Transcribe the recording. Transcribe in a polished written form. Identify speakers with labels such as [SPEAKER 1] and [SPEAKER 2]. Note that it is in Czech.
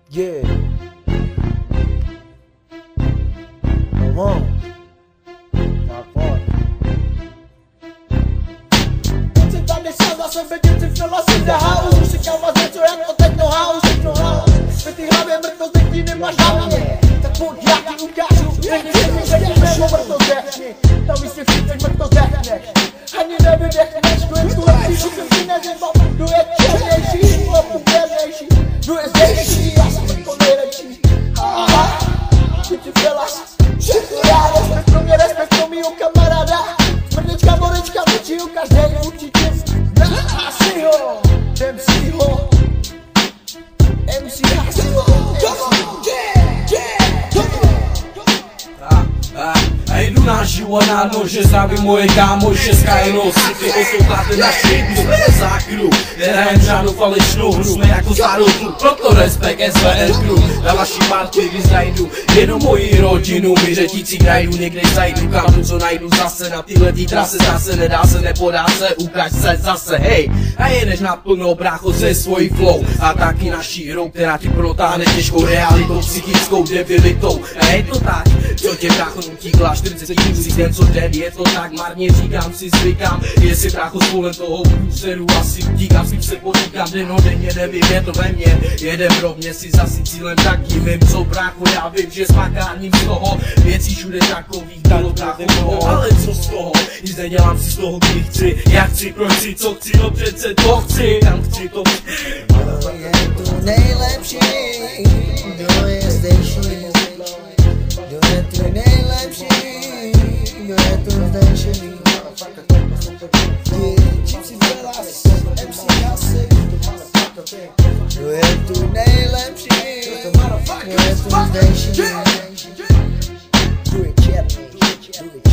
[SPEAKER 1] Yeah. Come on. Będziecie filosof the house. Muzyka ma rzeczy jak od techno house. W tej hlavě mrtvo zdechni nemáš na mě. Tak pojď já ti ukážu. Řekni mého mrtvo zdechni. Na místě všichni mrtvo zdechneš. Ani nevydechneš. Kdo je tu lepší, kdo si nezjebal. Kdo je černější, hlopu věrnější. Kdo je zdejší, já jsem to nejlepší. Aha, ty filas. Všechno já, respekt pro mě, respekt pro mýho kamaráda. Smrdečka, borečka, většího každej určitě. Asiho, MCho, MC Asiho,
[SPEAKER 2] a jdu na živo na nože, zdravím moje kámoše z Kajno City. Posloucháte naši jednu z zákru, nehrajem žádnou falešnou hru. Jsme jako starou hru, proto respekt SVN Crew. Na vaší party vyzajdu jenom moji rodinu. My řetící krajů někde zajdu, kam tu co najdu zase. Na tyhletý trase zase nedá se, nepodá se, ukaž se zase, hej. A jedeš naplno brácho ze svojí flow. A taky naší hrou, která ti protáhne těžkou realitou, psychickou debilitou. A je to tak, co tě brácho nutí kláš 40 tisíc den co den, je to tak marně, říkám si, zvykám. Jestli brácho spolem toho průseru asi utíkám, spíš se potýkám denodenně, nevím, je to ve mně. Jeden pro mě si zasi cílem taky vím, co brácho, já vím, že smakárním z toho věcí všude takových bylo brácho toho, ale co z toho, nic nedělám si z toho, kdy chci, jak chci, proč chci, co chci, no přece to chci, tam chci to chci.
[SPEAKER 3] Je tu nejlepší, kdo je zdejší. Kdo je tu nejlepší, kdo je tu zdejší. Kdo je tu nejlepší, kdo je tu zdejší. Kdo je černý,